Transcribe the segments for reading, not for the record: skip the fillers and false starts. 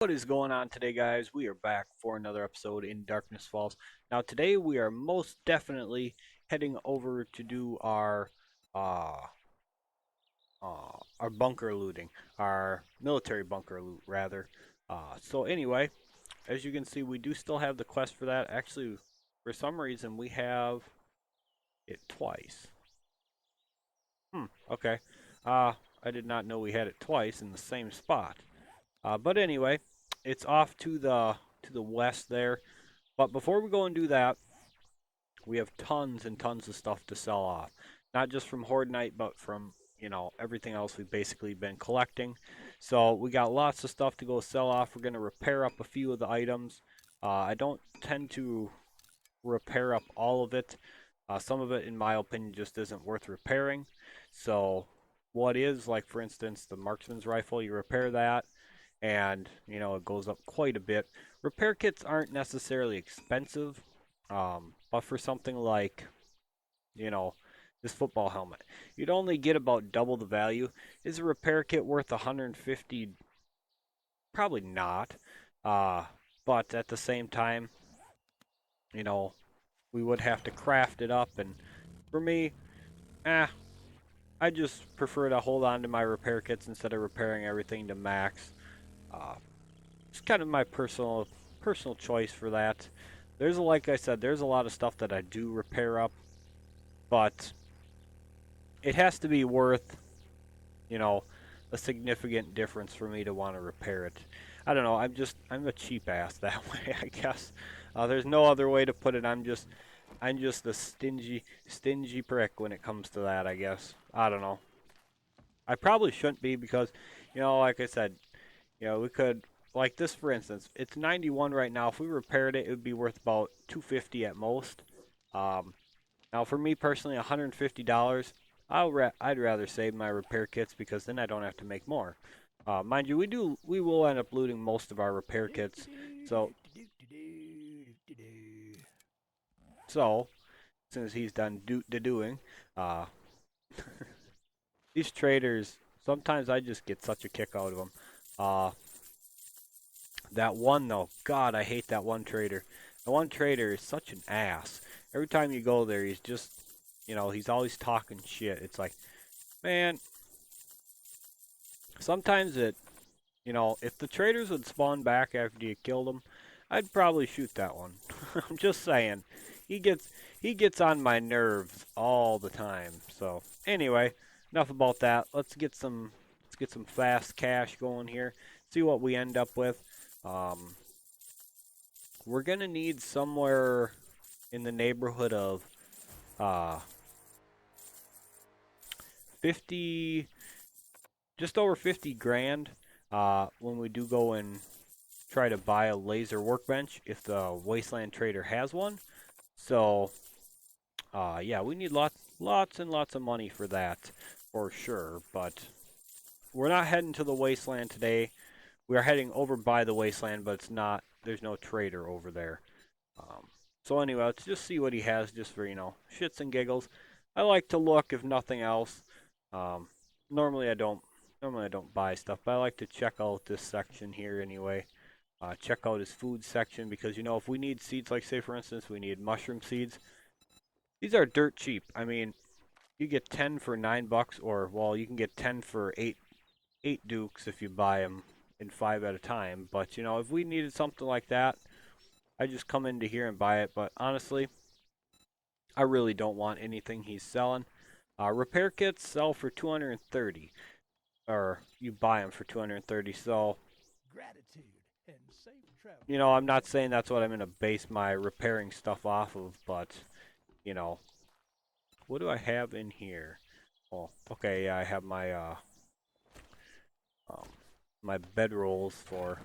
What is going on today, guys? We are back for another episode in Darkness Falls. Now, today we are most definitely heading over to do uh, our bunker looting, our military bunker loot, rather. So anyway, as you can see, we do still have the quest for that. Actually, for some reason, we have it twice. Okay. I did not know we had it twice in the same spot. But anyway, it's off to the west there. But before we go and do that, we have tons and tons of stuff to sell off. Not just from Horde Night, but from, everything else we've basically been collecting. So we got lots of stuff to go sell off. We're going to repair up a few of the items. I don't tend to repair up all of it. Some of it, in my opinion, just isn't worth repairing. So what is, like for instance, the marksman's rifle, you repair that and it goes up quite a bit. Repair kits aren't necessarily expensive, but for something like you know this football helmet, you'd only get about double the value. Is a repair kit worth 150? Probably not. Uh, but at the same time, you know, we would have to craft it up, and for me, eh, I just prefer to hold on to my repair kits instead of repairing everything to max. Uh, it's kind of my personal choice for that. Like I said, there's a lot of stuff that I do repair up, but it has to be worth, you know, a significant difference for me to want to repair it. I don't know. I'm a cheap ass that way, I guess. There's no other way to put it. I'm just a stingy prick when it comes to that, I guess. I don't know. I probably shouldn't be because, like I said, we could, like this for instance, it's 91 right now. If we repaired it, it would be worth about 250 at most. Um, Now for me personally, $150, I'd rather save my repair kits because then I don't have to make more. Mind you, we will end up looting most of our repair kits. So so since he's done doing, uh, these traders, sometimes I just get such a kick out of them. Uh, That one though, God, I hate that one trader. The one trader is such an ass. Every time you go there, he's just, he's always talking shit. It's like, man, sometimes if the traders would spawn back after you killed them, I'd probably shoot that one. I'm just saying, he gets he gets on my nerves all the time. So anyway, enough about that. Let's get some fast cash going here. See what we end up with. Um, we're gonna need somewhere in the neighborhood of uh 50, just over 50 grand when we do go and try to buy a laser workbench if the Wasteland Trader has one. So yeah, we need lots and lots of money for that for sure, but we're not heading to the Wasteland today. We are heading over by the Wasteland, but there's no trader over there. Um, so anyway, let's just see what he has, just for shits and giggles. I like to look, if nothing else. Um, normally I don't. Normally I don't buy stuff, but I like to check out this section here anyway. Check out his food section because if we need seeds, like say for instance we need mushroom seeds, these are dirt cheap. I mean, you get 10 for $9, or well, you can get 10 for eight dukes if you buy them in 5 at a time. But if we needed something like that, I just come into here and buy it. But honestly, I really don't want anything he's selling. Repair kits sell for 230, or you buy them for 230. So, I'm not saying that's what I'm going to base my repairing stuff off of, but, you know, what do I have in here? Oh, okay, yeah, I have um, my bedrolls for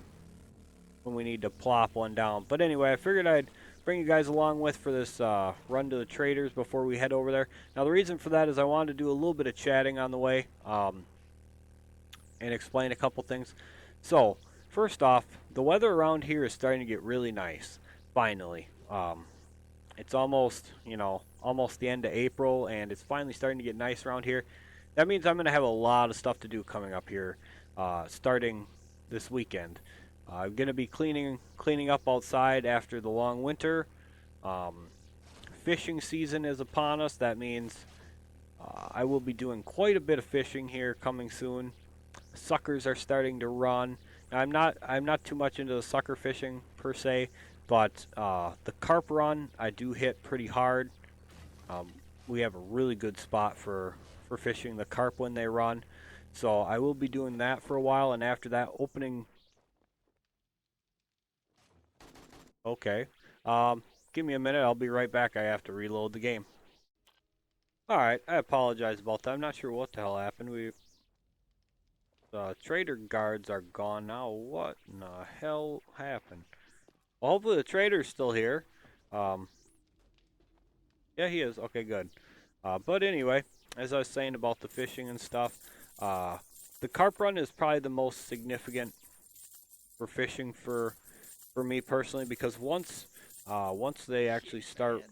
when we need to plop one down. But anyway, I figured I'd bring you guys along with for this run to the traders before we head over there. Now, the reason for that is I wanted to do a little bit of chatting on the way and explain a couple things. So, first off, the weather around here is starting to get really nice, finally. It's almost the end of April, and it's finally starting to get nice around here. That means I'm going to have a lot of stuff to do coming up here, starting this weekend. I'm gonna be cleaning up outside after the long winter. Fishing season is upon us. That means I will be doing quite a bit of fishing here coming soon. Suckers are starting to run. Now, I'm not too much into the sucker fishing per se, but the carp run I do hit pretty hard. Um, we have a really good spot for fishing the carp when they run, so I will be doing that for a while. And after that, opening. Okay, give me a minute. I'll be right back. I have to reload the game. All right, I apologize about that. I'm not sure what the hell happened. The trader guards are gone now. What in the hell happened? Well, hopefully the trader's still here. Um, yeah, he is. Okay, good. But anyway, as I was saying about the fishing and stuff, uh, the carp run is probably the most significant for fishing for me personally, because once they actually start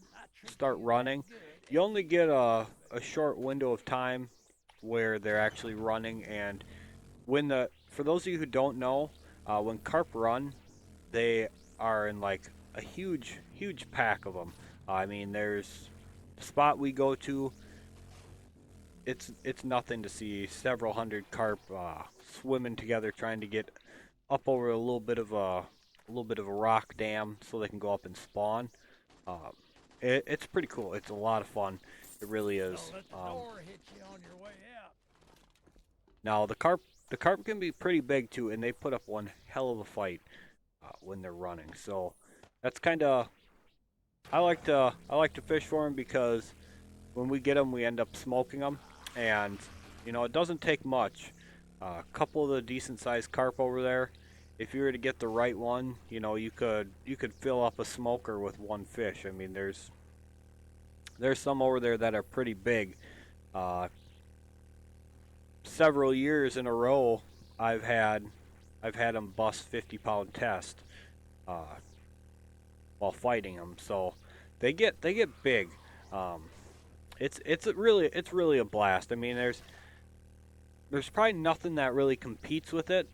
running, you only get a short window of time where they're actually running. And for those of you who don't know, when carp run, they are in like a huge pack of them. I mean, there's the spot we go to. It's nothing to see several hundred carp swimming together, trying to get up over a little bit of a rock dam so they can go up and spawn. Um, it's pretty cool. It's a lot of fun. It really is. Now the carp can be pretty big too, and they put up one hell of a fight when they're running. So that's kind of I like to fish for them, because when we get them, we end up smoking them, and it doesn't take much. A couple of the decent sized carp over there, if you were to get the right one, you could fill up a smoker with one fish. I mean, there's some over there that are pretty big. Uh, Several years in a row, I've had I've had them bust 50-pound test uh, while fighting them. So they get big. Um, it's really a blast. I mean, there's probably nothing that really competes with it,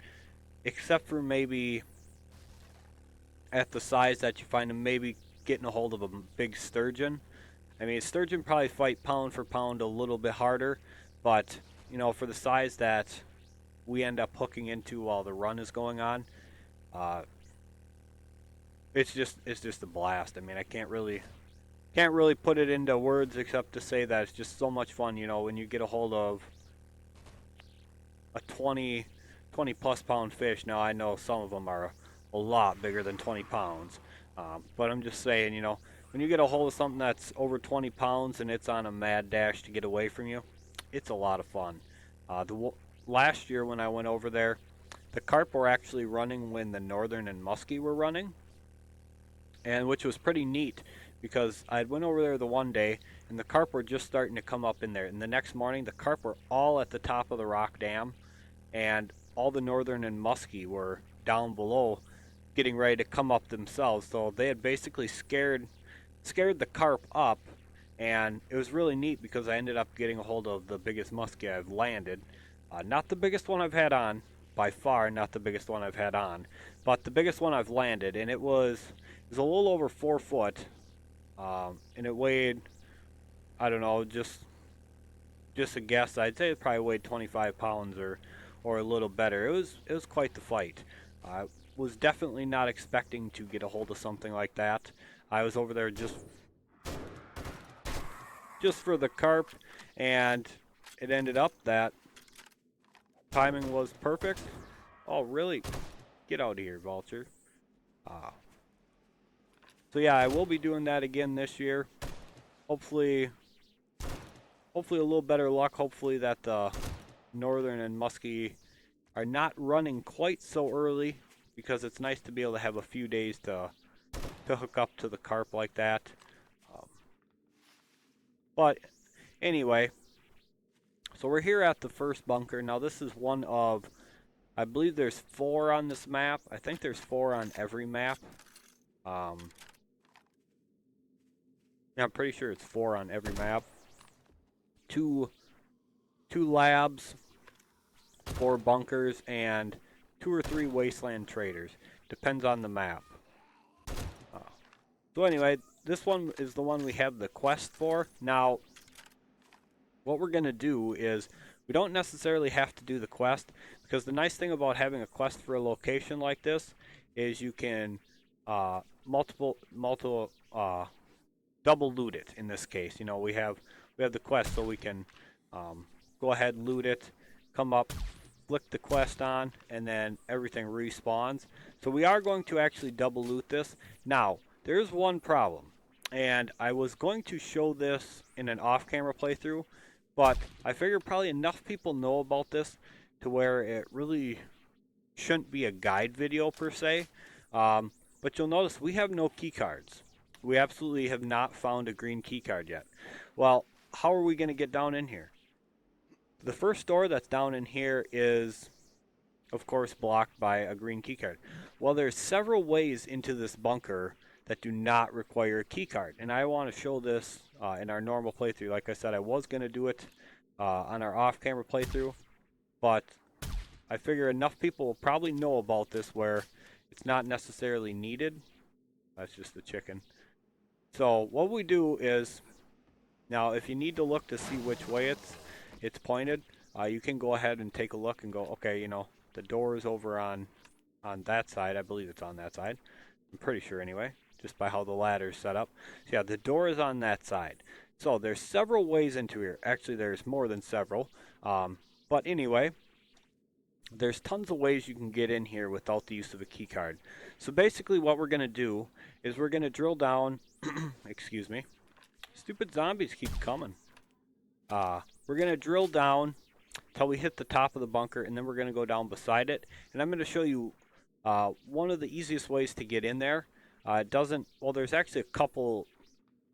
except for maybe at the size that you find them, maybe getting a hold of a big sturgeon. I mean, sturgeon probably fight pound for pound a little bit harder, but for the size that we end up hooking into while the run is going on, uh, it's just a blast. I mean, I can't really put it into words except to say that it's just so much fun. When you get a hold of a 20 plus pound fish. Now I know some of them are a lot bigger than 20 pounds, but I'm just saying, when you get a hold of something that's over 20 pounds and it's on a mad dash to get away from you, it's a lot of fun. Last year when I went over there, the carp were actually running when the northern and muskie were running, and which was pretty neat, because I went over there the one day and the carp were just starting to come up in there, and the next morning the carp were all at the top of the rock dam, and all the northern and muskie were down below getting ready to come up themselves. So they had basically scared the carp up, and it was really neat because I ended up getting a hold of the biggest muskie I've landed. Not the biggest one I've had on, by far not the biggest one I've had on, but the biggest one I've landed, and it was a little over 4 foot, and it weighed, I don't know, just a guess. I'd say it probably weighed 25 pounds or a little better. It was quite the fight. I was definitely not expecting to get a hold of something like that. I was over there just for the carp, and it ended up that timing was perfect. Oh, really? Get out of here, vulture. Uh, so yeah, I will be doing that again this year. Hopefully, hopefully a little better luck. Hopefully that the northern and muskie are not running quite so early, because it's nice to be able to have a few days to hook up to the carp like that. Um, but anyway, so we're here at the first bunker. Now this is one of, I believe there's 4 on this map. I think there's 4 on every map. Um, yeah, I'm pretty sure it's 4 on every map. Two labs, 4 bunkers, and 2 or 3 wasteland traders. Depends on the map. Uh, so anyway, this one is the one we have the quest for. Now, what we're going to do is we don't necessarily have to do the quest, because the nice thing about having a quest for a location like this is you can multiple double loot it. In this case, you know, we have the quest, so we can go ahead, loot it, come up, flick the quest on, and then everything respawns. So we are going to actually double loot this. Now, there's one problem, and I was going to show this in an off-camera playthrough, but I figured probably enough people know about this to where it really shouldn't be a guide video per se. But you'll notice we have no key cards. We absolutely have not found a green key card yet. Well, how are we going to get down in here? The first door that's down in here is, of course, blocked by a green key card. Well, there's several ways into this bunker that do not require a key card, and I want to show this in our normal playthrough. Like I said, I was going to do it on our off-camera playthrough, but I figure enough people will probably know about this where it's not necessarily needed. That's just the chicken. So what we do is, now if you need to look to see which way it's pointed, you can go ahead and take a look and go, okay, you know, the door is over on that side. I believe it's on that side. I'm pretty sure anyway, just by how the ladder is set up. So yeah, the door is on that side. So there's several ways into here. Actually, there's more than several. But anyway, there's tons of ways you can get in here without the use of a key card. So basically what we're going to do is we're going to drill down. Excuse me. Stupid zombies keep coming. We're going to drill down till we hit the top of the bunker, and then we're going to go down beside it. And I'm going to show you one of the easiest ways to get in there. Well, there's actually a couple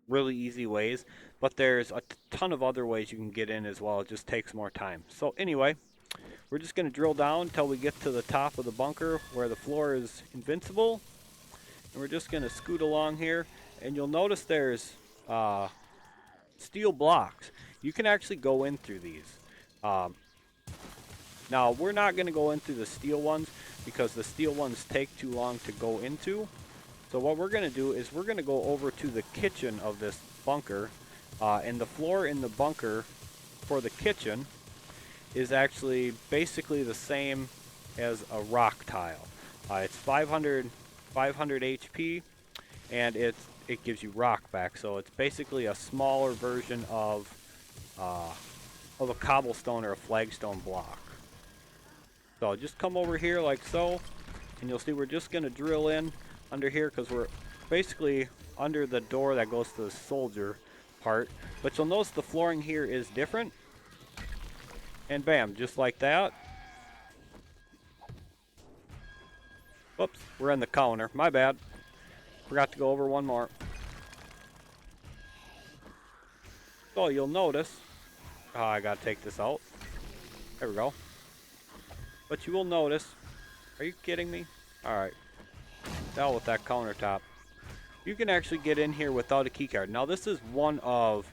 really easy ways, but there's a ton of other ways you can get in as well. It just takes more time. So anyway, we're just going to drill down until we get to the top of the bunker where the floor is invincible. And we're just going to scoot along here. And you'll notice there's steel blocks. You can actually go in through these. Now, we're not going to go in through the steel ones because the steel ones take too long to go into. So what we're going to do is we're going to go over to the kitchen of this bunker. And the floor in the bunker for the kitchen is actually basically the same as a rock tile. It's 500 HP, and it gives you rock back. So it's basically a smaller version of a cobblestone or a flagstone block. So just come over here like so, and you'll see we're just going to drill in under here because we're basically under the door that goes to the soldier part. But you'll notice the flooring here is different. And bam, just like that. Whoops, we're in the counter. My bad. Forgot to go over one more. So you'll notice, I gotta take this out. There we go. But you will notice, are you kidding me? Alright. Hell with that countertop. You can actually get in here without a keycard. Now this is one of,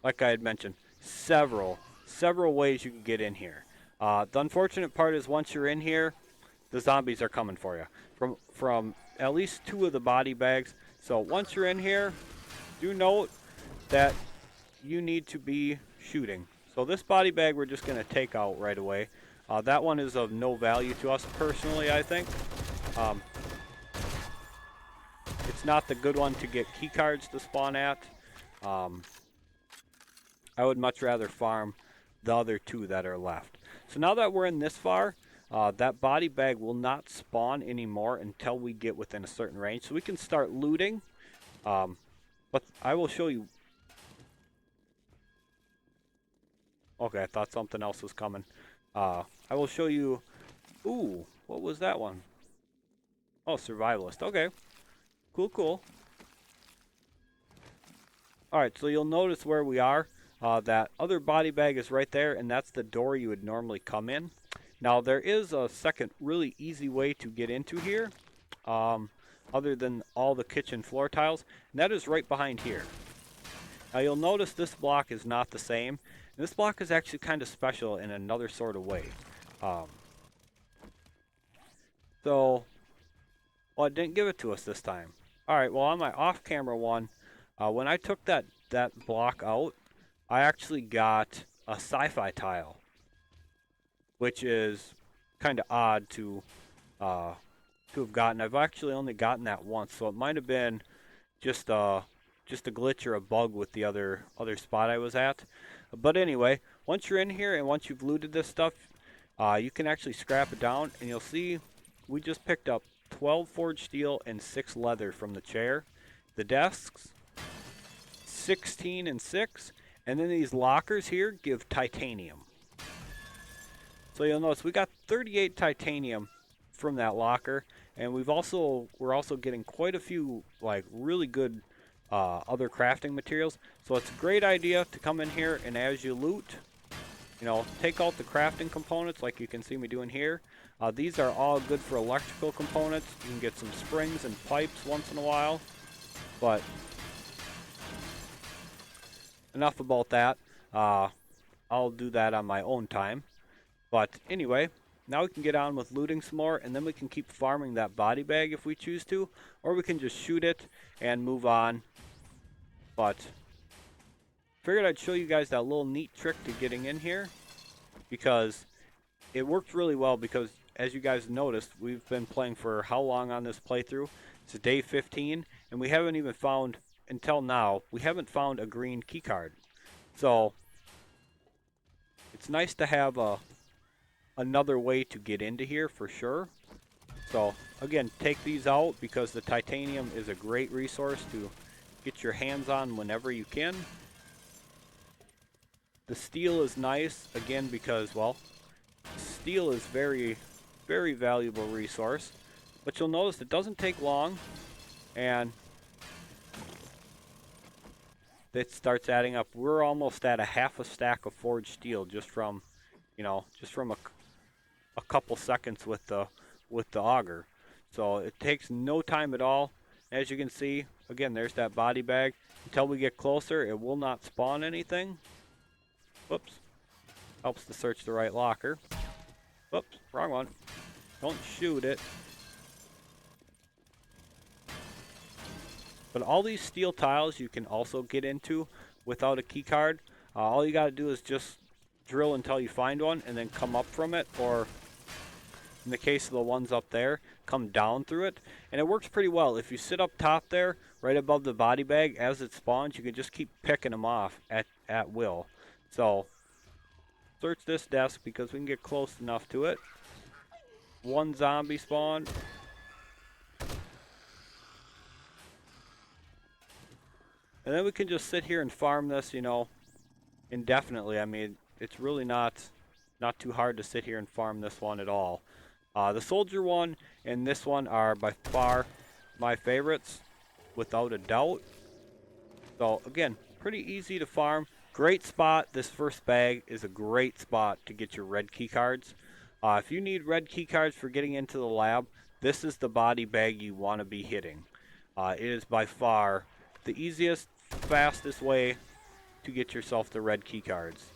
like I had mentioned, several ways you can get in here. The unfortunate part is once you're in here, the zombies are coming for you from at least 2 of the body bags. So once you're in here, do note that you need to be shooting. So this body bag we're just going to take out right away. That one is of no value to us personally, I think. It's not the good one to get key cards to spawn at. I would much rather farm the other 2 that are left. So now that we're in this far, that body bag will not spawn anymore until we get within a certain range. So we can start looting. But I will show you. Okay, I thought something else was coming. I will show you. Ooh, what was that one? Oh, survivalist. Okay. Cool. Alright, so you'll notice where we are. That other body bag is right there, and that's the door you would normally come in. Now, there is a second really easy way to get into here, other than all the kitchen floor tiles, and that is right behind here. Now, you'll notice this block is not the same. And this block is actually kind of special in another sort of way. So, Well, it didn't give it to us this time. Alright, well on my off-camera one, when I took that block out, I actually got a sci-fi tile, which is kind of odd to have gotten. I've actually only gotten that once, so it might have been just just a glitch or a bug with the other spot I was at. But anyway, once you're in here and once you've looted this stuff, you can actually scrap it down, and you'll see we just picked up 12 forged steel and 6 leather from the chair. The desks, 16 and 6, and then these lockers here give titanium. So you'll notice we got 38 titanium from that locker, and we're also getting quite a few like really good other crafting materials. So it's a great idea to come in here, and as you loot, you know, take out the crafting components like you can see me doing here. These are all good for electrical components. You can get some springs and pipes once in a while. But enough about that. I'll do that on my own time. But anyway, now we can get on with looting some more, and then we can keep farming that body bag if we choose to, or we can just shoot it and move on. But figured I'd show you guys that little neat trick to getting in here, because it worked really well. Because as you guys noticed, we've been playing for how long on this playthrough? It's day 15, and we haven't even found, until now, we haven't found a green keycard. So it's nice to have another way to get into here for sure. So again, take these out because the titanium is a great resource to get your hands on whenever you can. The steel is nice again because, well, steel is very valuable resource. But you'll notice it doesn't take long, and it starts adding up. We're almost at a half a stack of forged steel just from, you know, a couple seconds with the auger. So it takes no time at all. As you can see, again, there's that body bag. Until we get closer, it will not spawn anything. Whoops. Helps to search the right locker. Whoops, wrong one. Don't shoot it. But all these steel tiles you can also get into without a key card. All you gotta do is just drill until you find one and then come up from it, or in the case of the ones up there, come down through it. And it works pretty well. If you sit up top there, right above the body bag, as it spawns, you can just keep picking them off at will. So, search this desk because we can get close enough to it. One zombie spawned. And then we can just sit here and farm this, you know, indefinitely. I mean, it's really not too hard to sit here and farm this one at all. The soldier one and this one are by far my favorites, without a doubt. So again, pretty easy to farm. Great spot. This first bag is a great spot to get your red key cards. If you need red key cards for getting into the lab, this is the body bag you want to be hitting. It is by far the easiest, fastest way to get yourself the red key cards,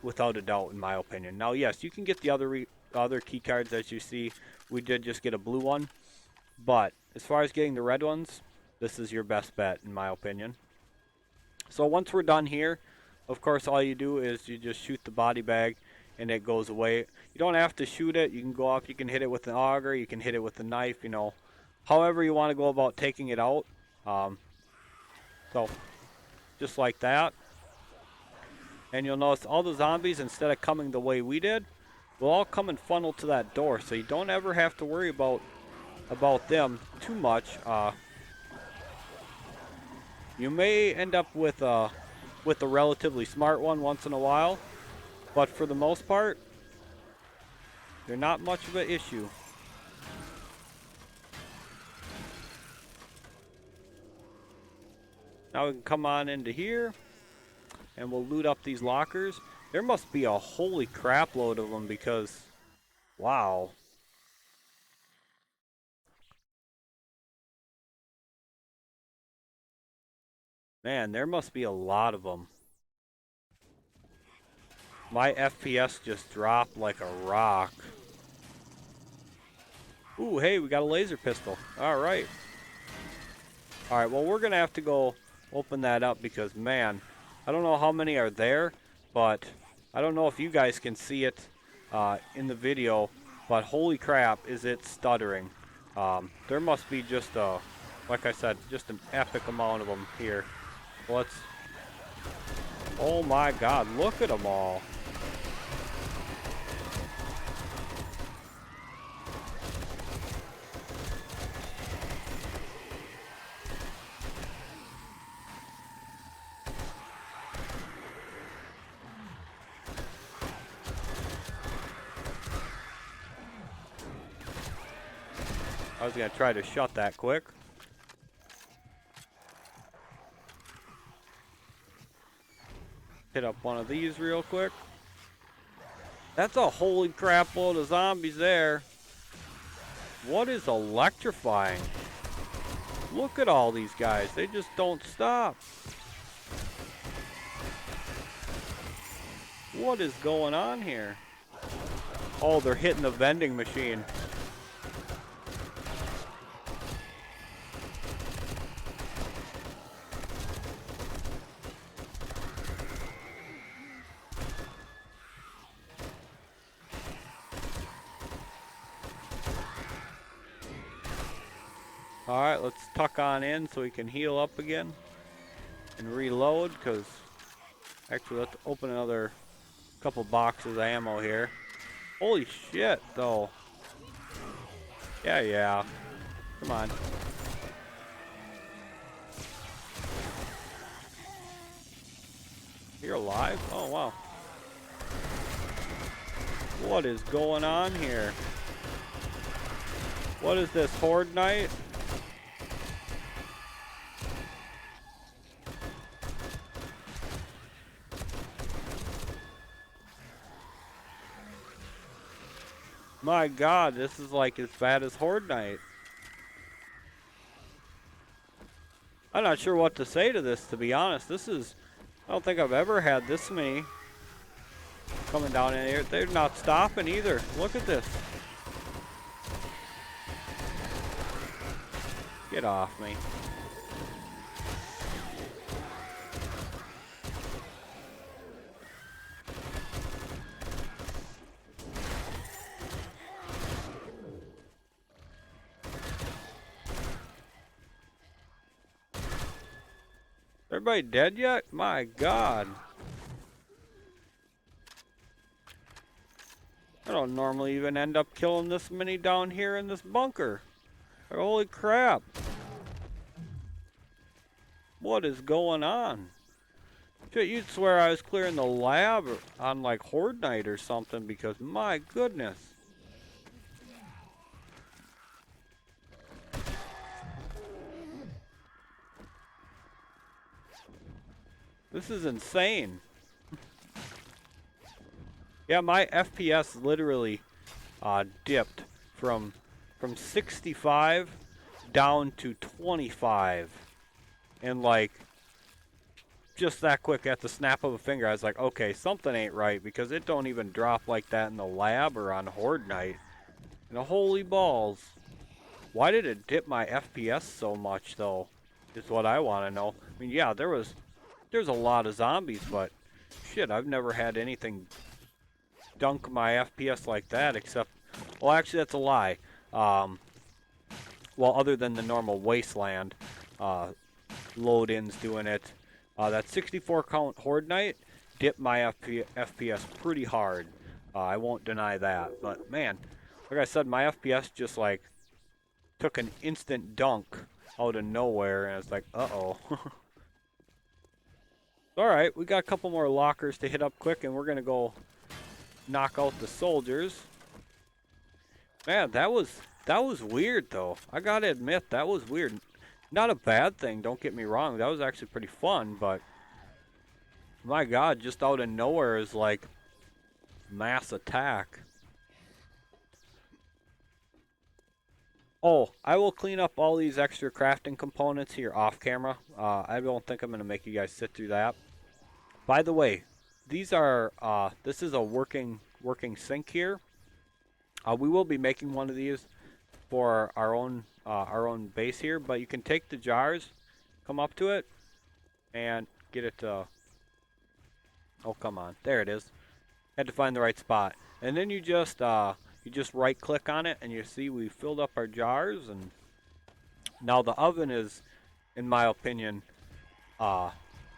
without a doubt, in my opinion. Now, yes, you can get the other key cards. As you see, we did just get a blue one, but as far as getting the red ones, this is your best bet, in my opinion. So once we're done here, of course, all you do is you just shoot the body bag and it goes away. You don't have to shoot it. You can go up, you can hit it with an auger, you can hit it with a knife, you know, however you want to go about taking it out. So just like that. And you'll notice all the zombies, instead of coming the way we did, will all come and funnel to that door. So you don't ever have to worry about them too much. You may end up with a relatively smart one once in a while, but for the most part, they're not much of an issue. Now we can come on into here, and we'll loot up these lockers. There must be a holy crap load of them because, wow. Man, there must be a lot of them. My FPS just dropped like a rock. Ooh, hey, we got a laser pistol. All right. All right, well, we're going to have to go open that up because, man, I don't know how many are there, but I don't know if you guys can see it in the video, but holy crap, is it stuttering. There must be just a, like I said, just an epic amount of them here. Let's, oh my god, look at them all. I was going to try to shut that quick. Hit up one of these real quick. That's a holy crap load of zombies there. What is electrifying? Look at all these guys. They just don't stop. What is going on here? Oh, they're hitting the vending machine. Alright, let's tuck on in so we can heal up again and reload, because actually let's open another couple boxes of ammo here. Holy shit, though. Yeah. Come on. You're alive? Oh, wow. What is going on here? What is this, Horde Night? My god, this is like as bad as Horde Night. I'm not sure what to say to this, to be honest. This is, I don't think I've ever had this many coming down in here. They're not stopping either. Look at this. Get off me. Everybody dead yet? My god. I don't normally even end up killing this many down here in this bunker. Holy crap. What is going on? Shit, you'd swear I was clearing the lab on like Horde Night or something, because my goodness. This is insane. Yeah, my FPS literally dipped from 65 down to 25. And like, just that quick at the snap of a finger, I was like, okay, something ain't right, because it don't even drop like that in the lab or on Horde Night. And holy balls. Why did it dip my FPS so much, though, is what I want to know. I mean, yeah, there's a lot of zombies, but shit, I've never had anything dunk my FPS like that, except, well, actually, that's a lie. Well, other than the normal Wasteland load-ins doing it, that 64 count Horde Night dipped my FPS pretty hard. I won't deny that, but man, like I said, my FPS just like took an instant dunk out of nowhere, and it's like, uh-oh. Alright, we got a couple more lockers to hit up quick, and we're gonna go knock out the soldiers. Man, that was weird, though. I gotta admit, that was weird. Not a bad thing, don't get me wrong. That was actually pretty fun, but my god, just out of nowhere is like mass attack. Oh, I will clean up all these extra crafting components here off camera. I don't think I'm going to make you guys sit through that. By the way, these are, this is a working sink here. We will be making one of these for our own base here. But you can take the jars, come up to it, and get it to. Oh, come on, there it is. Had to find the right spot, and then you just right click on it, and you see we filled up our jars, and now the oven is, in my opinion,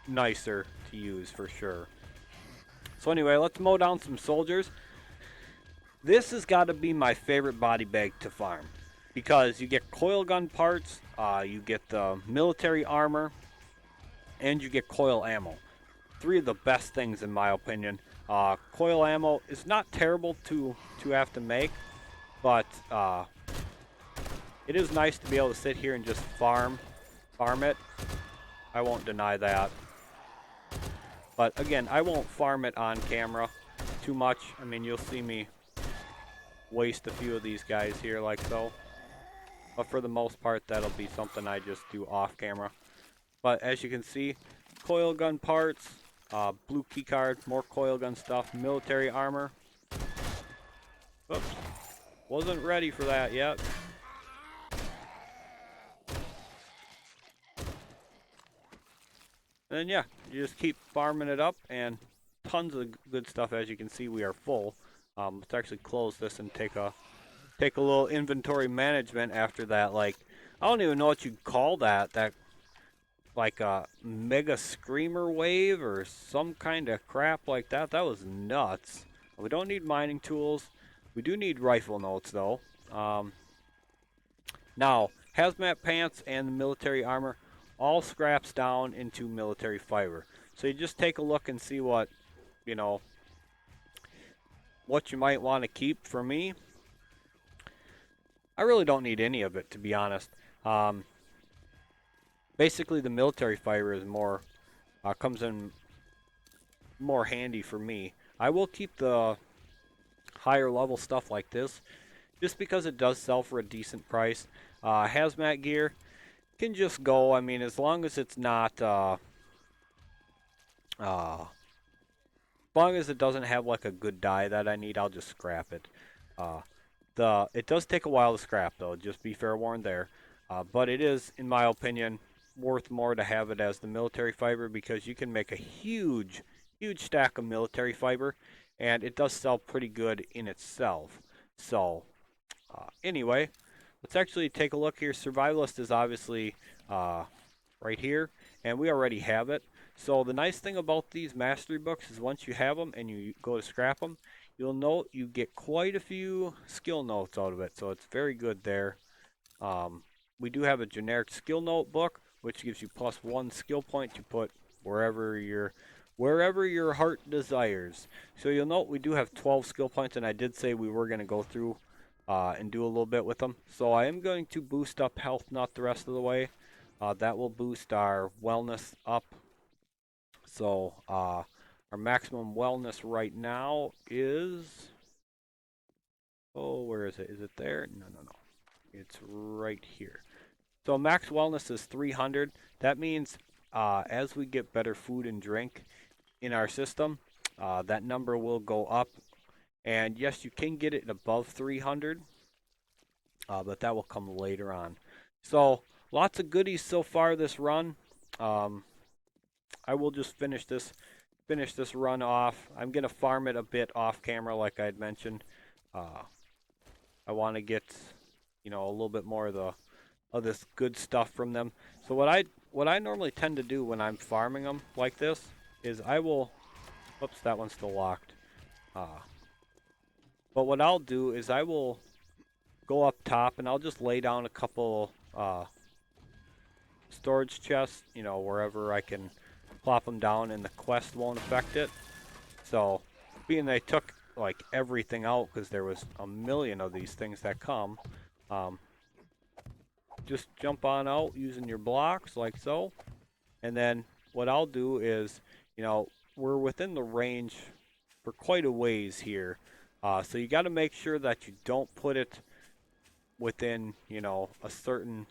nicer to use for sure. So anyway, let's mow down some soldiers. This has got to be my favorite body bag to farm because you get coil gun parts, you get the military armor, and you get coil ammo. Three of the best things in my opinion. Coil ammo is not terrible to have to make, but it is nice to be able to sit here and just farm it. I won't deny that. But again, I won't farm it on camera too much. I mean, you'll see me waste a few of these guys here like so. But for the most part, that'll be something I just do off camera. But as you can see, coil gun parts, blue key card, more coil gun stuff, military armor. Oops, wasn't ready for that yet. And then yeah, you just keep farming it up, and tons of good stuff. As you can see, we are full. Let's actually close this and take a little inventory management after that. Like, I don't even know what you'd call that. That like a mega screamer wave or some kind of crap like that. That was nuts. We don't need mining tools. We do need rifle notes though. Now, hazmat pants and the military armor all scraps down into military fiber. So you just take a look and see what, you know, what you might want to keep. For me, I really don't need any of it, to be honest. Basically, the military fiber is more, comes in more handy for me. I will keep the higher level stuff like this, just because it does sell for a decent price. Hazmat gear can just go. I mean, as long as it's not, as long as it doesn't have like a good dye that I need, I'll just scrap it. It does take a while to scrap though, just be fair warned there. But it is, in my opinion, worth more to have it as the military fiber because you can make a huge stack of military fiber, and it does sell pretty good in itself. So, anyway, let's actually take a look here. Survivalist is obviously right here, and we already have it. So the nice thing about these mastery books is once you have them and you go to scrap them, you'll note you get quite a few skill notes out of it. So it's very good there. We do have a generic skill note book, which gives you +1 skill point to put wherever your heart desires. So you'll note we do have 12 skill points, and I did say we were going to go through and do a little bit with them. So I am going to boost up Health Nut the rest of the way. That will boost our wellness up. So our maximum wellness right now is, oh, where is it? Is it there? No. It's right here. So max wellness is 300. That means as we get better food and drink in our system, that number will go up. And yes, you can get it above 300, but that will come later on. So lots of goodies so far this run. I will just finish this run off. I'm gonna farm it a bit off camera, like I had mentioned. I want to get, you know, a little bit more of this good stuff from them. So what I normally tend to do when I'm farming them like this is I will, oops, that one's still locked. But what I'll do is I will go up top and I'll just lay down a couple storage chests, you know, wherever I can plop them down and the quest won't affect it. So being they took like everything out because there was a million of these things that come, just jump on out using your blocks like so. And then what I'll do is, you know, we're within the range for quite a ways here. So you got to make sure that you don't put it within, you know, a certain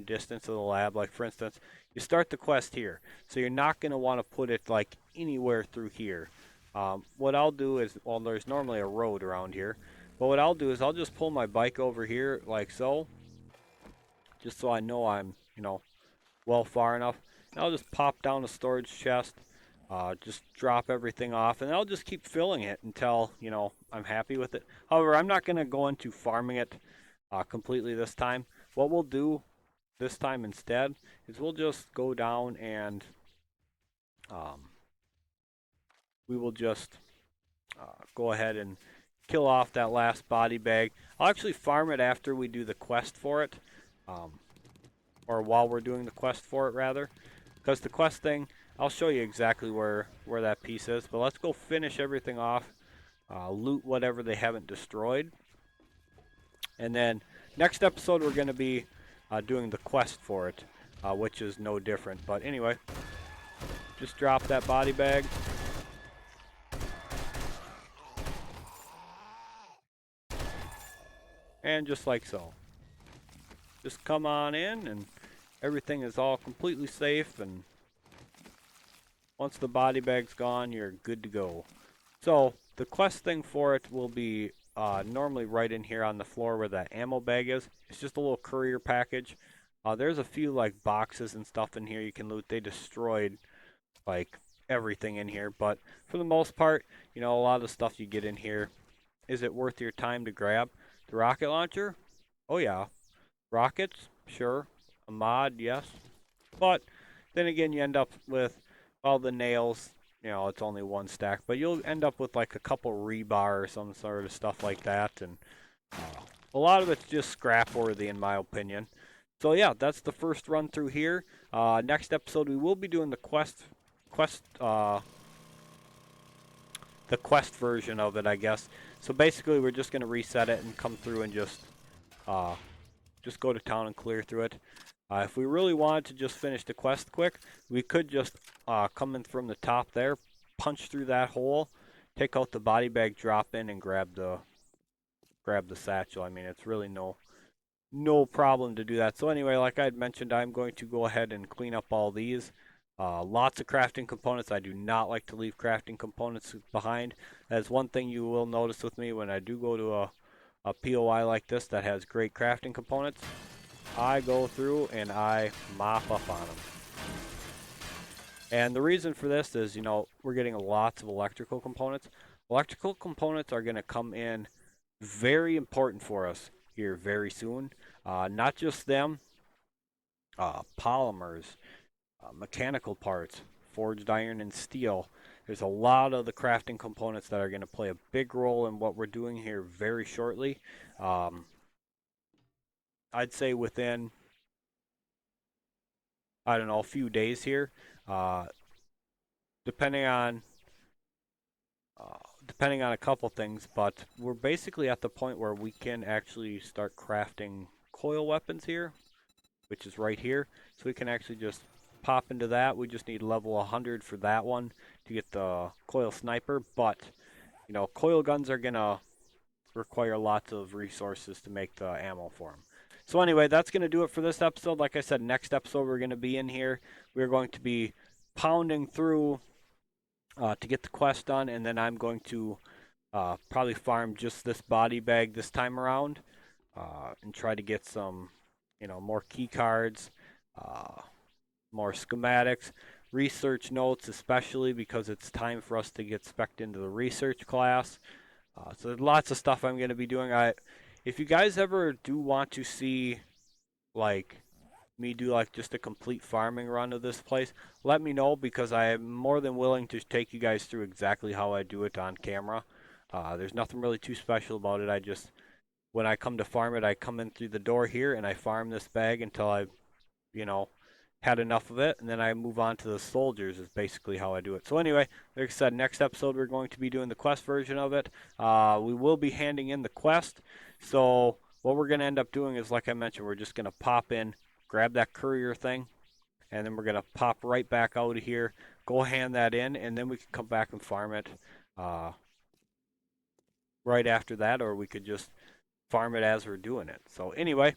distance of the lab. Like for instance, you start the quest here, so you're not going to want to put it like anywhere through here. What I'll do is, well, there's normally a road around here, But what I'll do is I'll just pull my bike over here like so, just so I know I'm, well far enough. And I'll just pop down the storage chest, just drop everything off, and I'll just keep filling it until, I'm happy with it. However, I'm not going to go into farming it completely this time. What we'll do this time instead is we'll just go down and um, we will just go ahead and kill off that last body bag. I'll actually farm it after we do the quest for it, um, or while we're doing the quest for it rather, because the quest thing, I'll show you exactly where that piece is. But let's go finish everything off, loot whatever they haven't destroyed, and then next episode we're going to be doing the quest for it, which is no different. But anyway, just drop that body bag. And just like so. Just come on in and everything is all completely safe, and once the body bag's gone, you're good to go. So the quest thing for it will be normally right in here on the floor where that ammo bag is. It's just a little courier package. There's a few like boxes and stuff in here you can loot. They destroyed like everything in here, but for the most part, a lot of the stuff you get in here, is it worth your time to grab? The rocket launcher? Oh yeah. Rockets? Sure. A mod? Yes. But then again, you end up with all the nails. It's only one stack, but you'll end up with like a couple rebar or some sort of stuff like that, and a lot of it's just scrap worthy in my opinion. So yeah, that's the first run through here. Next episode we will be doing the quest the quest version of it, I guess. So basically, we're just gonna reset it and come through and just go to town and clear through it. If we really wanted to just finish the quest quick, we could just come in from the top there, punch through that hole, take out the body bag, drop in, and grab the satchel. I mean, it's really no problem to do that. So anyway, like I had mentioned, I'm going to go ahead and clean up all these. Lots of crafting components. I do not like to leave crafting components behind. That's one thing you will notice with me when I do go to a POI like this that has great crafting components. I go through and I mop up on them. And the reason for this is, we're getting lots of electrical components. Electrical components are going to come in very important for us here very soon. Not just them, polymers, mechanical parts, forged iron and steel. There's a lot of the crafting components that are going to play a big role in what we're doing here very shortly. I'd say within, I don't know, a few days here, depending on a couple things, but we're basically at the point where we can actually start crafting coil weapons here, which is right here. So we can actually just pop into that. We just need level 100 for that one to get the coil sniper, but coil guns are gonna require lots of resources to make the ammo for them. So anyway, that's gonna do it for this episode. Like I said, next episode we're gonna be in here. We're going to be pounding through to get the quest done, and then I'm going to probably farm just this body bag this time around, and try to get some, more key cards, more schematics, research notes, especially because it's time for us to get spec'd into the research class. So there's lots of stuff I'm going to be doing. If you guys ever do want to see, like, me do like just a complete farming run of this place, let me know, because I am more than willing to take you guys through exactly how I do it on camera. There's nothing really too special about it. When I come to farm it, I come in through the door here and I farm this bag until I, had enough of it, and then I move on to the soldiers is basically how I do it. So anyway, like I said, next episode we're going to be doing the quest version of it. We will be handing in the quest. So what we're going to end up doing is, like I mentioned, we're just going to pop in, grab that courier thing, and then we're going to pop right back out of here, go hand that in, and then we can come back and farm it right after that, or we could just farm it as we're doing it. So anyway,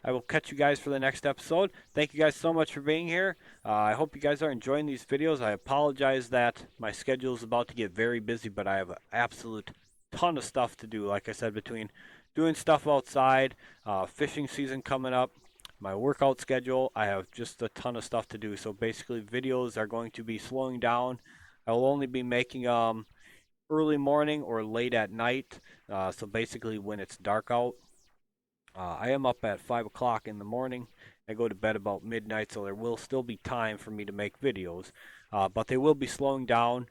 I will catch you guys for the next episode. Thank you guys so much for being here. I hope you guys are enjoying these videos. I apologize that my schedule is about to get very busy, but I have an absolute ton of stuff to do. Like I said, between doing stuff outside, fishing season coming up, my workout schedule, I have just a ton of stuff to do. So basically, videos are going to be slowing down. I will only be making early morning or late at night. So basically, when it's dark out. I am up at 5 o'clock in the morning. I go to bed about midnight, so there will still be time for me to make videos. But they will be slowing down.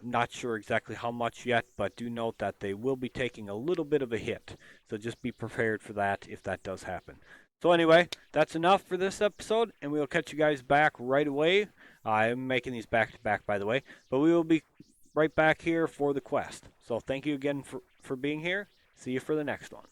Not sure exactly how much yet, but do note that they will be taking a little bit of a hit. So just be prepared for that if that does happen. So anyway, that's enough for this episode, and we will catch you guys back right away. I'm making these back to back, by the way, but we will be right back here for the quest. So thank you again for being here. See you for the next one.